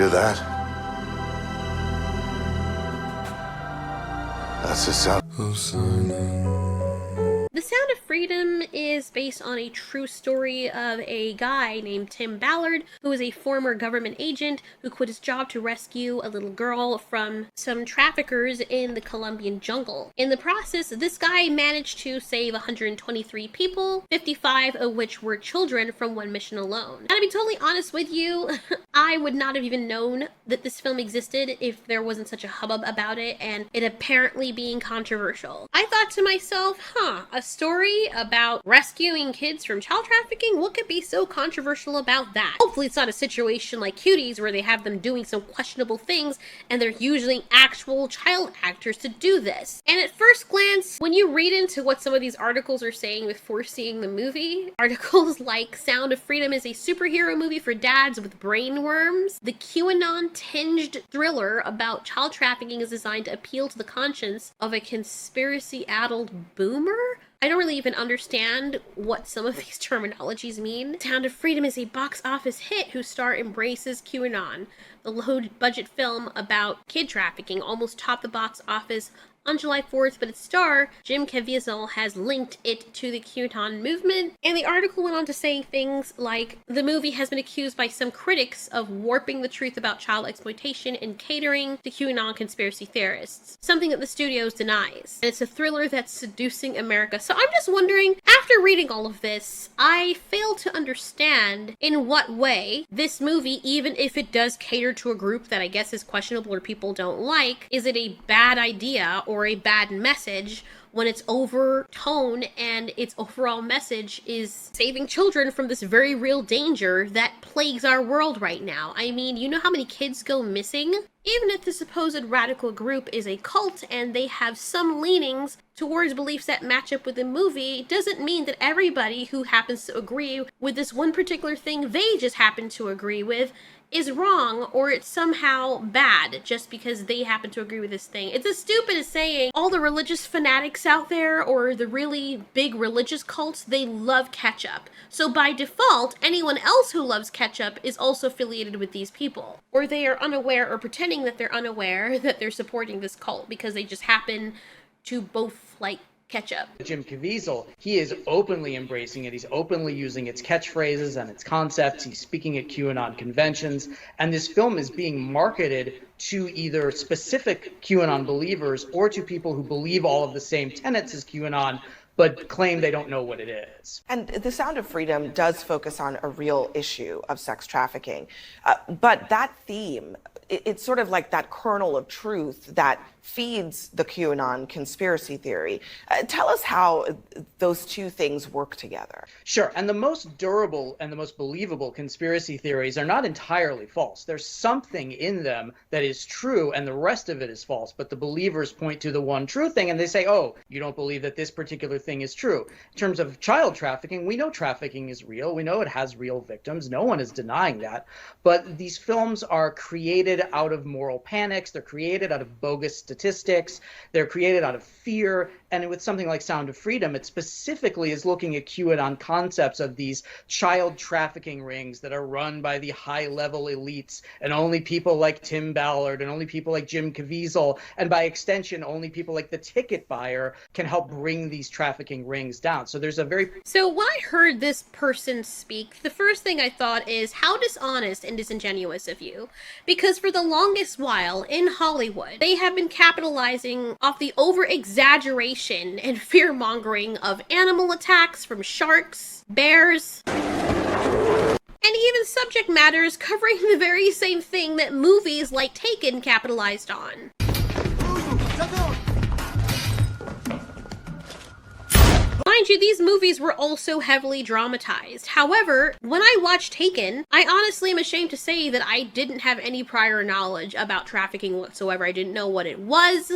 Hear that? That's the sound. The Sound of Freedom is based on a true story of a guy named Tim Ballard, who is a former government agent who quit his job to rescue a little girl from some traffickers in the Colombian jungle. In the process, this guy managed to save 123 people, 55 of which were children from one mission alone. And to be totally honest with you, I would not have even known that this film existed if there wasn't such a hubbub about it and it apparently being controversial. I thought to myself, a story about rescuing kids from child trafficking? What could be so controversial about that? Hopefully it's not a situation like Cuties where they have them doing some questionable things and they're using actual child actors to do this. And at first glance, when you read into what some of these articles are saying before seeing the movie, articles like Sound of Freedom is a superhero movie for dads with brain worms. The QAnon-tinged thriller about child trafficking is designed to appeal to the conscience of a conspiracy-addled boomer? I don't really even understand what some of these terminologies mean. Sound of Freedom is a box office hit whose star embraces QAnon. The low-budget film about kid trafficking almost topped the box office on July 4th, but its star, Jim Caviezel, has linked it to the QAnon movement. And the article went on to say things like, the movie has been accused by some critics of warping the truth about child exploitation and catering to QAnon conspiracy theorists, something that the studios denies. And it's a thriller that's seducing America. So I'm just wondering, after reading all of this, I fail to understand in what way this movie, even if it does cater to a group that I guess is questionable or people don't like, is it a bad idea or a bad message when its overtone and its overall message is saving children from this very real danger that plagues our world right now. I mean, you know how many kids go missing? Even if the supposed radical group is a cult and they have some leanings towards beliefs that match up with the movie, doesn't mean that everybody who happens to agree with this one particular thing they just happen to agree with is wrong or it's somehow bad just because they happen to agree with this thing. It's as stupid as saying all the religious fanatics out there or the really big religious cults, they love ketchup. So by default, anyone else who loves ketchup is also affiliated with these people. Or they are unaware or pretending that they're unaware that they're supporting this cult because they just happen to both like ketchup. Jim Caviezel, he is openly embracing it. He's openly using its catchphrases and its concepts. He's speaking at QAnon conventions. And this film is being marketed to either specific QAnon believers or to people who believe all of the same tenets as QAnon, but claim they don't know what it is. And The Sound of Freedom does focus on a real issue of sex trafficking. But that theme, it's sort of like that kernel of truth that feeds the QAnon conspiracy theory. Tell us how those two things work together. Sure. And the most durable and the most believable conspiracy theories are not entirely false. There's something in them that is true and the rest of it is false. But the believers point to the one true thing and they say, oh, you don't believe that this particular thing is true. In terms of child trafficking, we know trafficking is real. We know it has real victims. No one is denying that. But these films are created out of moral panics. They're created out of bogus statistics. They're created out of fear. And with something like Sound of Freedom, it specifically is looking at QAnon concepts of these child trafficking rings that are run by the high-level elites, and only people like Tim Ballard and only people like Jim Caviezel, and by extension, only people like the ticket buyer can help bring these trafficking rings down. So there's a very... So when I heard this person speak, the first thing I thought is, how dishonest and disingenuous of you. Because for the longest while in Hollywood, they have been capitalizing off the over-exaggeration and fear-mongering of animal attacks from sharks, bears, and even subject matters covering the very same thing that movies like Taken capitalized on. Mind you, these movies were also heavily dramatized. However, when I watched Taken, I honestly am ashamed to say that I didn't have any prior knowledge about trafficking whatsoever. I didn't know what it was.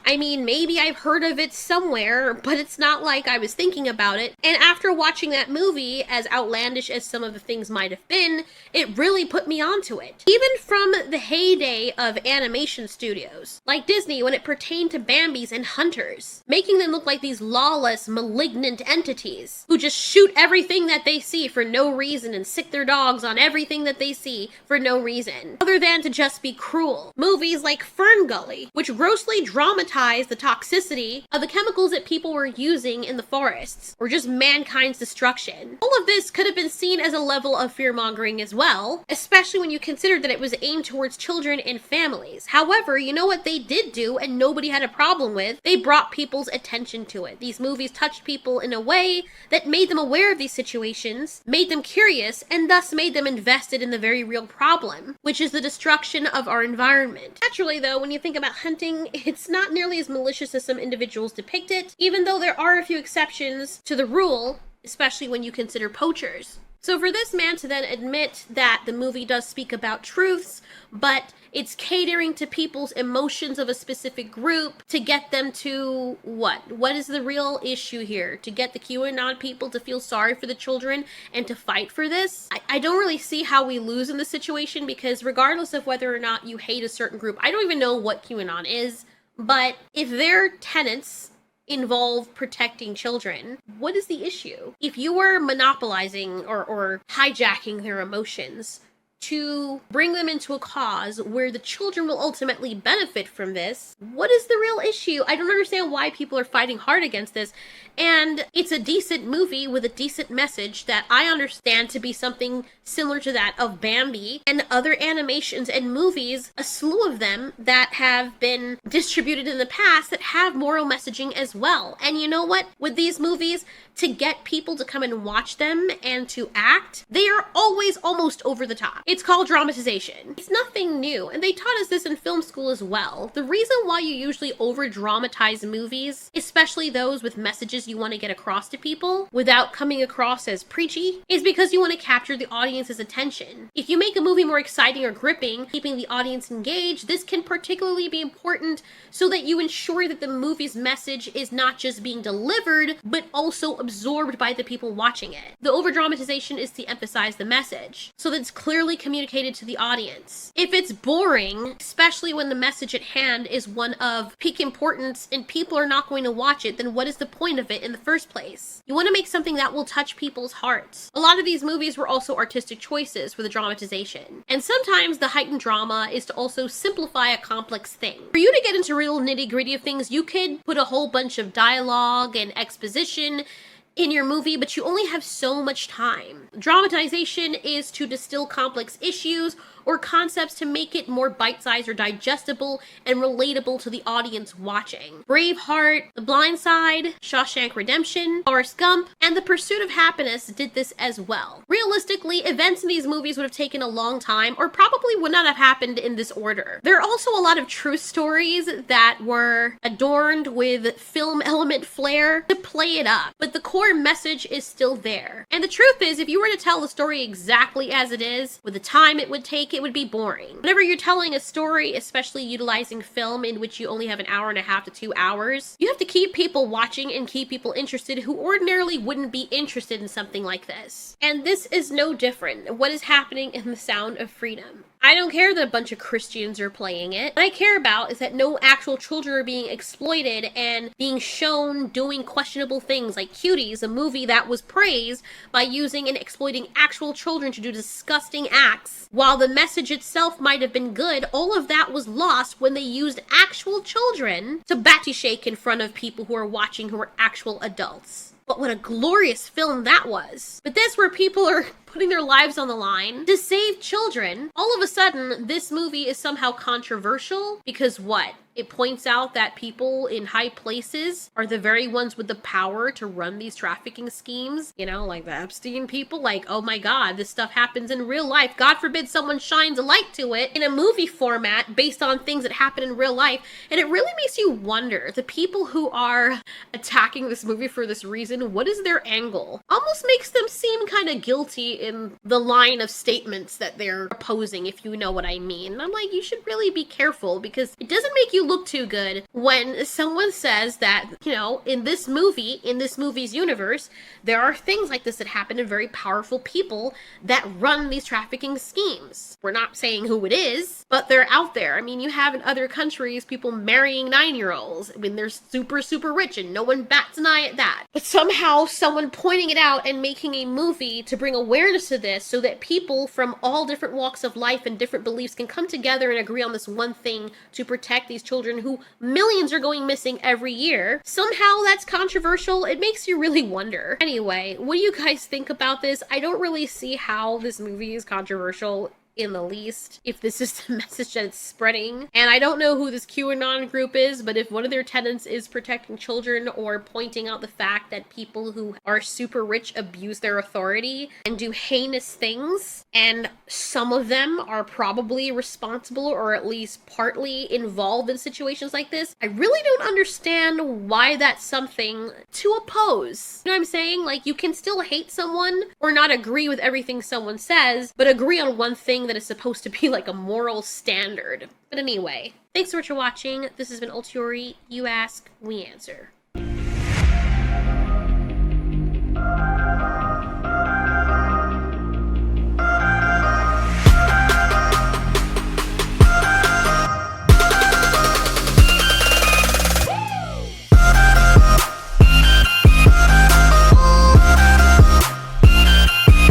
I mean, maybe I've heard of it somewhere, but it's not like I was thinking about it. And after watching that movie, as outlandish as some of the things might have been, it really put me onto it. Even from the heyday of animation studios, like Disney, when it pertained to Bambis and hunters, making them look like these lawless, malignant entities who just shoot everything that they see for no reason and sick their dogs on everything that they see for no reason, other than to just be cruel. Movies like Fern Gully, which grossly dramatized the toxicity of the chemicals that people were using in the forests, or just mankind's destruction. All of this could have been seen as a level of fear-mongering as well, especially when you consider that it was aimed towards children and families. However, you know what they did do and nobody had a problem with? They brought people's attention to it. These movies touched people in a way that made them aware of these situations, made them curious, and thus made them invested in the very real problem, which is the destruction of our environment. Naturally, though, when you think about hunting, it's not nearly as malicious as some individuals depict it, even though there are a few exceptions to the rule, especially when you consider poachers. So for this man to then admit that the movie does speak about truths, but it's catering to people's emotions of a specific group to get them to what? What is the real issue here? To get the QAnon people to feel sorry for the children and to fight for this? I don't really see how we lose in this situation, because regardless of whether or not you hate a certain group, I don't even know what QAnon is, but if their tenets involve protecting children, what is the issue? If you were monopolizing or hijacking their emotions to bring them into a cause where the children will ultimately benefit from this, what is the real issue? I don't understand why people are fighting hard against this. And it's a decent movie with a decent message that I understand to be something similar to that of Bambi and other animations and movies, a slew of them that have been distributed in the past that have moral messaging as well. And you know what? With these movies, to get people to come and watch them and to act, they are always almost over the top. It's called dramatization. It's nothing new, and they taught us this in film school as well. The reason why you usually over-dramatize movies, especially those with messages you want to get across to people without coming across as preachy, is because you want to capture the audience's attention. If you make a movie more exciting or gripping, keeping the audience engaged, this can particularly be important so that you ensure that the movie's message is not just being delivered, but also absorbed by the people watching it. The over-dramatization is to emphasize the message, so that it's clearly communicated to the audience. If it's boring, especially when the message at hand is one of peak importance and people are not going to watch it, then what is the point of it in the first place? You want to make something that will touch people's hearts. A lot of these movies were also artistic choices for the dramatization. And sometimes the heightened drama is to also simplify a complex thing. For you to get into real nitty-gritty of things, you could put a whole bunch of dialogue and exposition in your movie, but you only have so much time. Dramatization is to distill complex issues or concepts to make it more bite-sized or digestible and relatable to the audience watching. Braveheart, The Blind Side, Shawshank Redemption, Forrest Gump, and The Pursuit of Happiness did this as well. Realistically, events in these movies would have taken a long time or probably would not have happened in this order. There are also a lot of true stories that were adorned with film element flair to play it up, but the core message is still there. And the truth is, if you were to tell the story exactly as it is, with the time it would take, it would be boring. Whenever you're telling a story, especially utilizing film in which you only have an hour and a half to 2 hours, you have to keep people watching and keep people interested who ordinarily wouldn't be interested in something like this. And this is no different. What is happening in The Sound of Freedom? I don't care that a bunch of Christians are playing it. What I care about is that no actual children are being exploited and being shown doing questionable things like Cuties, a movie that was praised by using and exploiting actual children to do disgusting acts. While the message itself might have been good, all of that was lost when they used actual children to batty shake in front of people who are watching who are actual adults. But what a glorious film that was. But this, where people are putting their lives on the line to save children, all of a sudden, this movie is somehow controversial because what? It points out that people in high places are the very ones with the power to run these trafficking schemes. You know, like the Epstein people, like, oh my God, this stuff happens in real life. God forbid someone shines a light to it in a movie format based on things that happen in real life. And it really makes you wonder, the people who are attacking this movie for this reason, what is their angle? Almost makes them seem kind of guilty in the line of statements that they're proposing, if you know what I mean. And I'm like, you should really be careful, because it doesn't make you look too good when someone says that, you know, in this movie's universe, there are things like this that happen to very powerful people that run these trafficking schemes. We're not saying who it is, but they're out there. I mean, you have in other countries people marrying 9-year-olds when they're super, super rich, and no one bats an eye at that. But somehow someone pointing it out and making a movie to bring awareness to this so that people from all different walks of life and different beliefs can come together and agree on this one thing to protect these children who millions are going missing every year. Somehow that's controversial. It makes you really wonder. Anyway, what do you guys think about this? I don't really see how this movie is controversial in the least, if this is the message that it's spreading. And I don't know who this QAnon group is, but if one of their tenets is protecting children or pointing out the fact that people who are super rich abuse their authority and do heinous things, and some of them are probably responsible or at least partly involved in situations like this, I really don't understand why that's something to oppose. You know what I'm saying? Like, you can still hate someone or not agree with everything someone says, but agree on one thing that is supposed to be like a moral standard. But anyway, thanks so much for watching. This has been Ultiori. You ask, we answer.